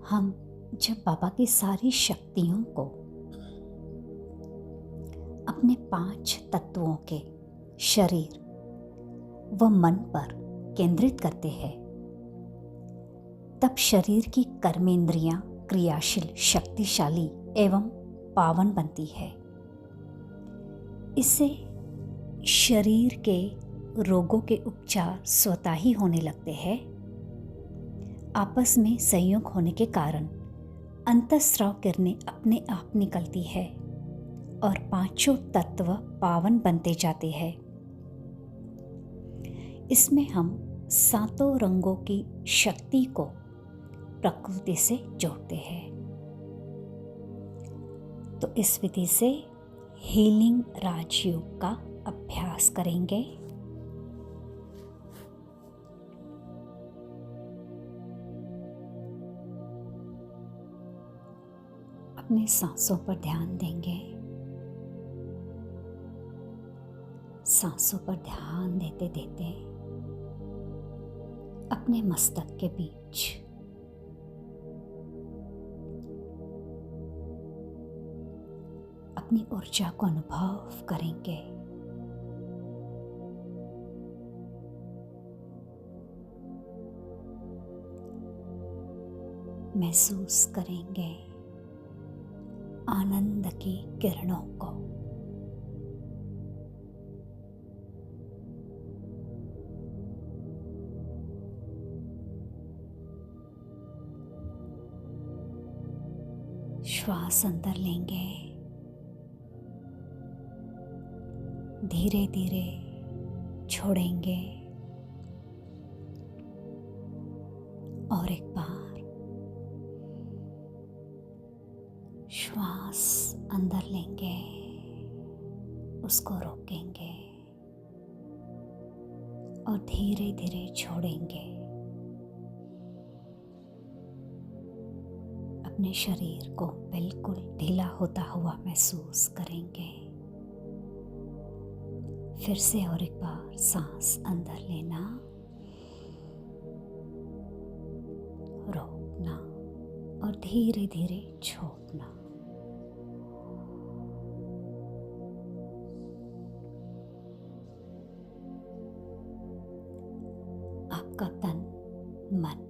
हम जब बाबा की सारी शक्तियों को अपने 5 तत्वों के शरीर व मन पर केंद्रित करते हैं, तब शरीर की कर्मेंद्रियां क्रियाशील, शक्तिशाली एवं पावन बनती है। इससे शरीर के रोगों के उपचार स्वतः ही होने लगते हैं। आपस में संयोग होने के कारण अंतःस्राव किरणें अपने आप निकलती है और 5 तत्व पावन बनते जाते हैं। इसमें हम 7 रंगों की शक्ति को प्रकृति से जोड़ते हैं। तो इस विधि से हीलिंग राजयोग का अभ्यास करेंगे। अपने सांसों पर ध्यान देंगे। सांसों पर ध्यान देते देते अपने मस्तक के बीच अपनी ऊर्जा को अनुभव करेंगे। महसूस करेंगे आनंद की किरणों को। श्वास अंदर लेंगे, धीरे धीरे छोड़ेंगे और एक बार श्वास अंदर लेंगे, उसको रोकेंगे और धीरे धीरे छोड़ेंगे। अपने शरीर को बिल्कुल ढीला होता हुआ महसूस करेंगे। फिर से और एक बार सांस अंदर लेना, रोकना और धीरे धीरे छोड़ना। आपका तन मन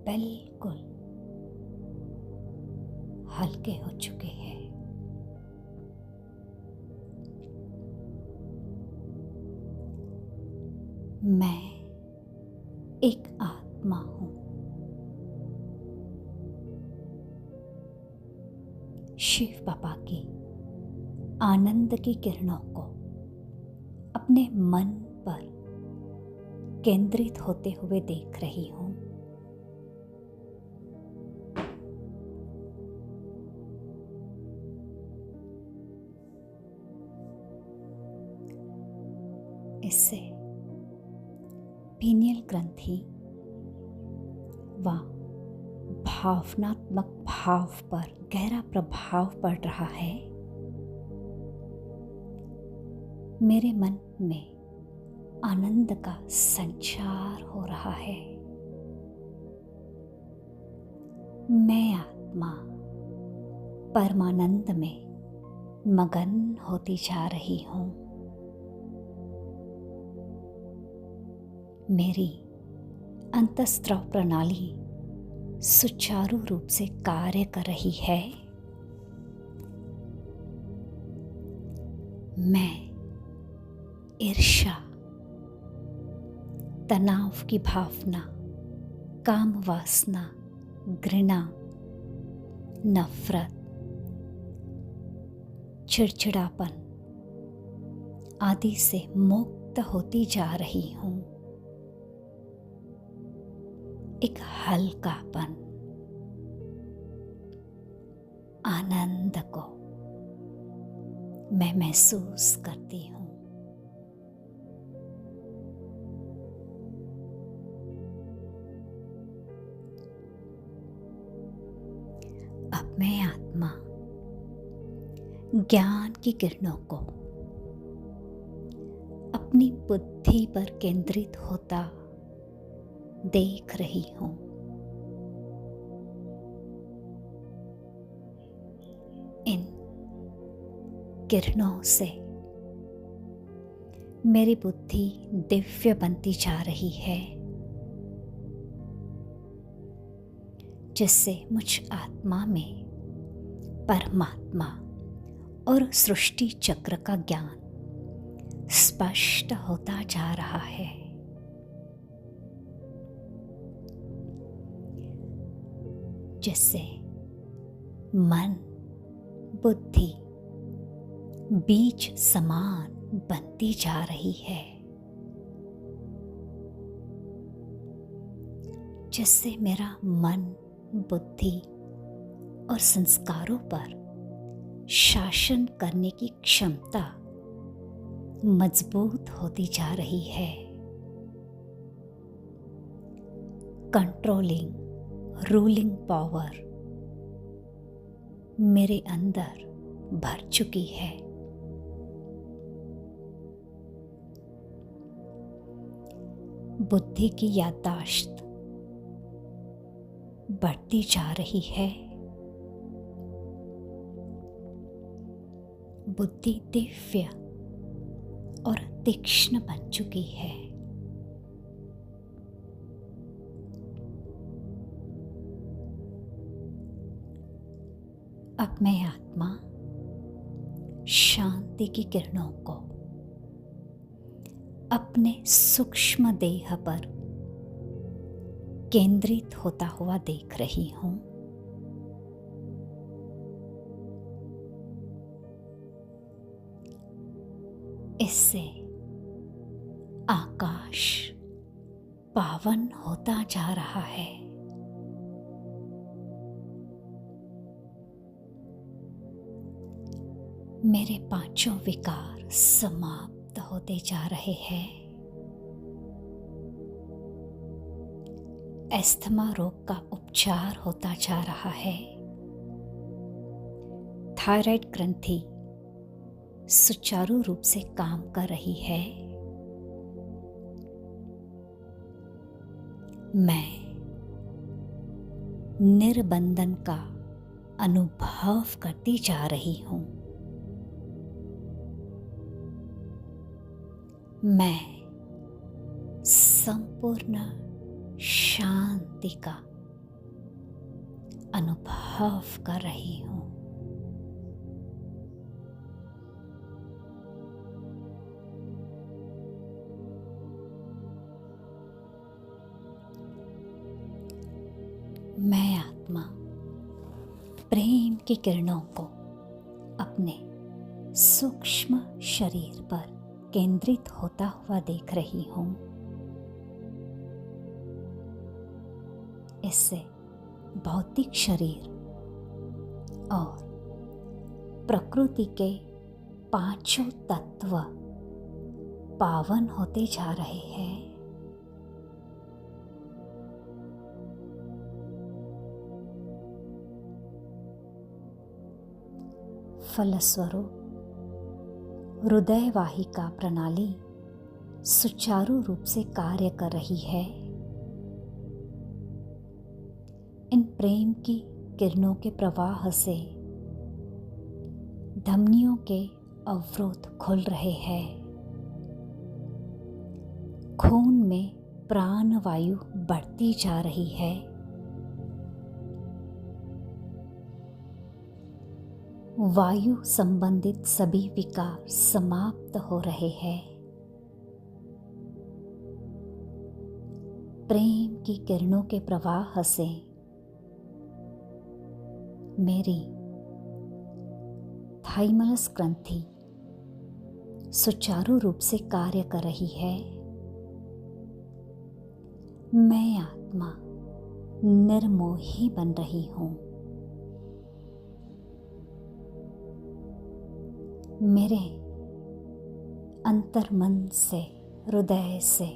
बिल्कुल हल्के हो चुके हैं। मैं एक आत्मा हूं। शिव बाबा की आनंद की किरणों को अपने मन पर केंद्रित होते हुए देख रही हूं। इससे पीनियल ग्रंथि व भावनात्मक भाव पर गहरा प्रभाव पड़ रहा है। मेरे मन में आनंद का संचार हो रहा है। मैं आत्मा परमानंद में मगन होती जा रही हूँ। मेरी अंतःस्राव प्रणाली सुचारू रूप से कार्य कर रही है। मैं ईर्ष्या, तनाव की भावना, काम वासना, घृणा, नफरत, चिड़चिड़ापन आदि से मुक्त होती जा रही हूँ। एक हल्कापन, आनंद को मैं महसूस करती हूँ। अब मैं आत्मा ज्ञान की किरणों को अपनी बुद्धि पर केंद्रित होता देख रही हूं। किरणों से मेरी बुद्धि दिव्य बनती जा रही है, जिससे मुझ आत्मा में परमात्मा और सृष्टि चक्र का ज्ञान स्पष्ट होता जा रहा है। जिससे मन बुद्धि बीज समान बनती जा रही है, जिससे मेरा मन बुद्धि और संस्कारों पर शासन करने की क्षमता मजबूत होती जा रही है। कंट्रोलिंग रूलिंग पावर मेरे अंदर भर चुकी है। बुद्धि की याददाश्त बढ़ती जा रही है। बुद्धि दिव्य और तीक्ष्ण बन चुकी है। अब मैं आत्मा शांति की किरणों को अपने सूक्ष्म देह पर केंद्रित होता हुआ देख रही हूं। इससे आकाश पावन होता जा रहा है। मेरे पांचों विकार समाप्त होते जा रहे हैं। अस्थमा रोग का उपचार होता जा रहा है। थायराइड ग्रंथि सुचारू रूप से काम कर रही है। मैं निर्बंधन का अनुभव करती जा रही हूं। मैं संपूर्ण शांति का अनुभव कर रही हूं। मैं आत्मा प्रेम की किरणों को अपने सूक्ष्म शरीर पर केंद्रित होता हुआ देख रही हूं। इससे भौतिक शरीर और प्रकृति के पांचों तत्व पावन होते जा रहे हैं। फलस्वरूप हृदय वाहिका प्रणाली सुचारू रूप से कार्य कर रही है। इन प्रेम की किरणों के प्रवाह से धमनियों के अवरोध खुल रहे हैं। खून में प्राण वायु बढ़ती जा रही है। वायु संबंधित सभी विकार समाप्त हो रहे हैं। प्रेम की किरणों के प्रवाह से मेरी थाइमस ग्रंथि सुचारू रूप से कार्य कर रही है। मैं आत्मा निर्मोही बन रही हूं। मेरे अंतर्मन से हृदय से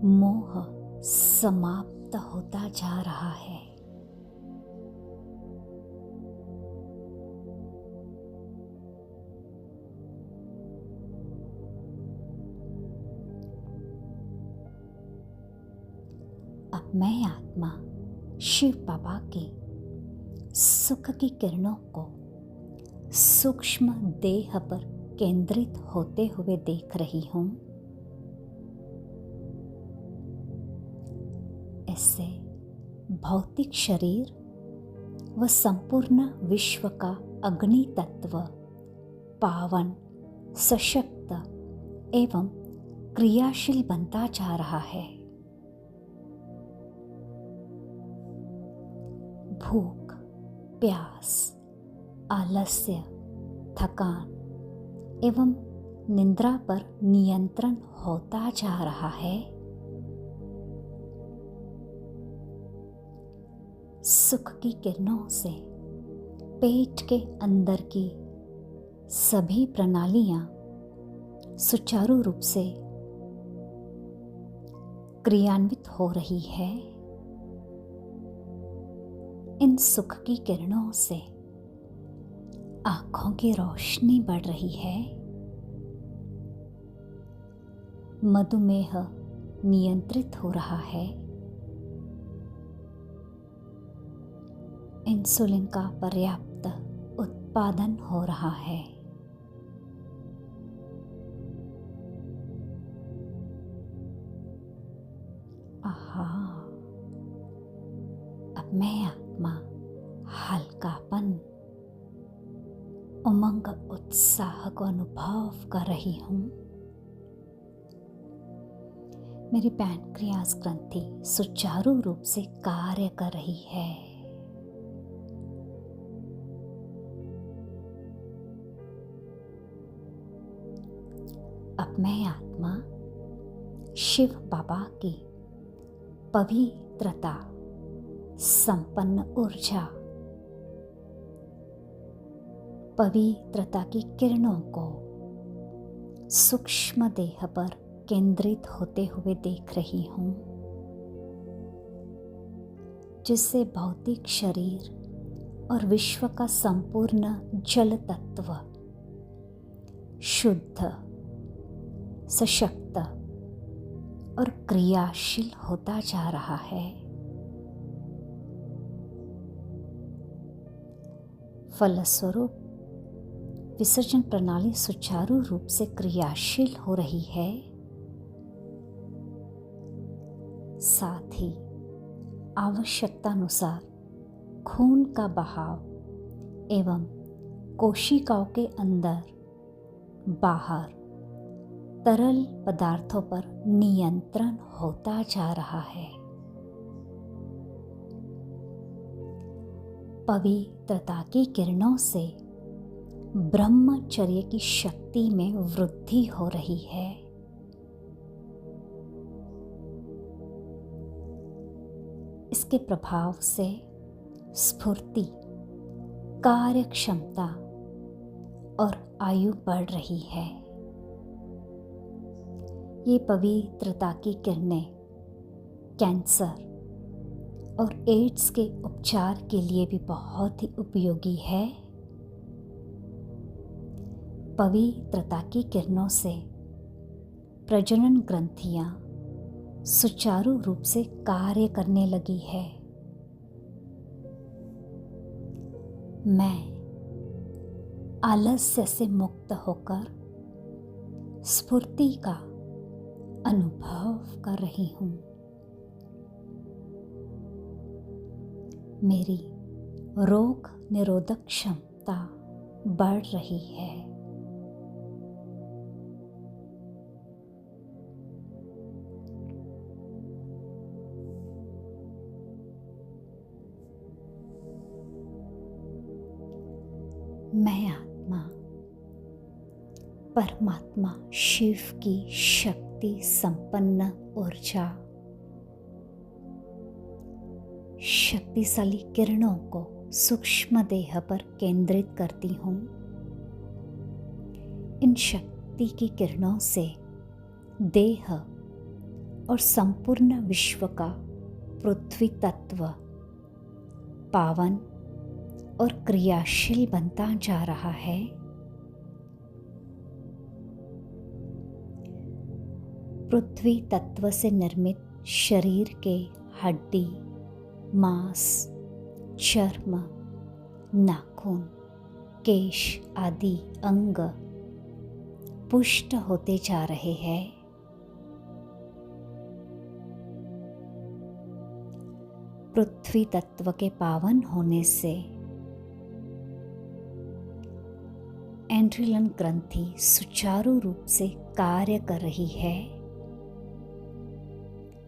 मोह समाप्त होता जा रहा है। अब मैं आत्मा शिव बाबा की सुख की किरणों को सूक्ष्म देह पर केंद्रित होते हुए देख रही हूं। इससे भौतिक शरीर व संपूर्ण विश्व का अग्नि तत्व पावन, सशक्त एवं क्रियाशील बनता जा रहा है। भूख, प्यास, आलस्य, थकान एवं निद्रा पर नियंत्रण होता जा रहा है। सुख की किरणों से पेट के अंदर की सभी प्रणालियां सुचारू रूप से क्रियान्वित हो रही है। इन सुख की किरणों से आंखों की रोशनी बढ़ रही है। मधुमेह नियंत्रित हो रहा है। इंसुलिन का पर्याप्त उत्पादन हो रहा है। आहा, अब मैं आत्मा हल्कापन, उमंग, उत्साह को अनुभव कर रही हूं। मेरी पैनक्रियास ग्रंथि सुचारू रूप से कार्य कर रही है। अब मैं आत्मा शिव बाबा की पवित्रता संपन्न ऊर्जा, पवित्रता की किरणों को सूक्ष्म देह पर केंद्रित होते हुए देख रही हूं, जिससे भौतिक शरीर और विश्व का संपूर्ण जल तत्व शुद्ध, सशक्त और क्रियाशील होता जा रहा है। फलस्वरूप विसर्जन प्रणाली सुचारू रूप से क्रियाशील हो रही है। साथ ही आवश्यकतानुसार खून का बहाव एवं कोशिकाओं के अंदर बाहर तरल पदार्थों पर नियंत्रण होता जा रहा है। पवित्रता की किरणों से ब्रह्मचर्य की शक्ति में वृद्धि हो रही है। इसके प्रभाव से स्फूर्ति, कार्य क्षमता और आयु बढ़ रही है। ये पवित्रता की किरणें कैंसर और एड्स के उपचार के लिए भी बहुत ही उपयोगी है। पवित्रता की किरणों से प्रजनन ग्रंथियां सुचारू रूप से कार्य करने लगी है। मैं आलस्य से मुक्त होकर स्फूर्ति का अनुभव कर रही हूं। मेरी रोग निरोधक क्षमता बढ़ रही है। मैं आत्मा परमात्मा शिव की शक्ति संपन्न ऊर्जा, शक्तिशाली किरणों को सूक्ष्म देह पर केंद्रित करती हूँ। इन शक्ति की किरणों से देह और संपूर्ण विश्व का पृथ्वी तत्व पावन और क्रियाशील बनता जा रहा है। पृथ्वी तत्व से निर्मित शरीर के हड्डी, मांस, चर्म, नाखून, केश आदि अंग पुष्ट होते जा रहे हैं। पृथ्वी तत्व के पावन होने से एड्रिनल ग्रंथि सुचारू रूप से कार्य कर रही है,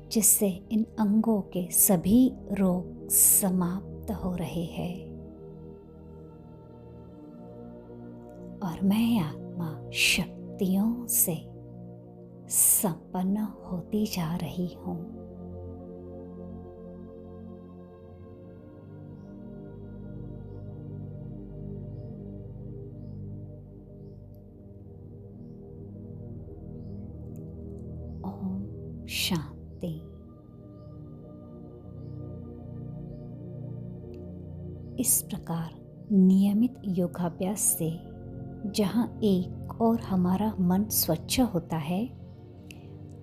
जिससे इन अंगों के सभी रोग समाप्त हो रहे हैं। और मैं आत्मा शक्तियों से संपन्न होती जा रही हूँ। ओम शांति। इस प्रकार नियमित योगाभ्यास से जहाँ एक ओर हमारा मन स्वच्छ होता है,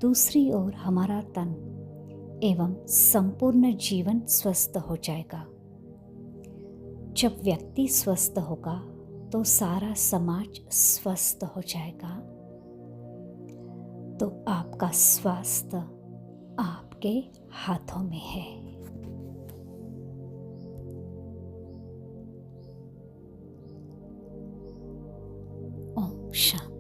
दूसरी ओर हमारा तन एवं संपूर्ण जीवन स्वस्थ हो जाएगा। जब व्यक्ति स्वस्थ होगा तो सारा समाज स्वस्थ हो जाएगा। तो आपका स्वास्थ्य आपके हाथों में है। ओम शांति।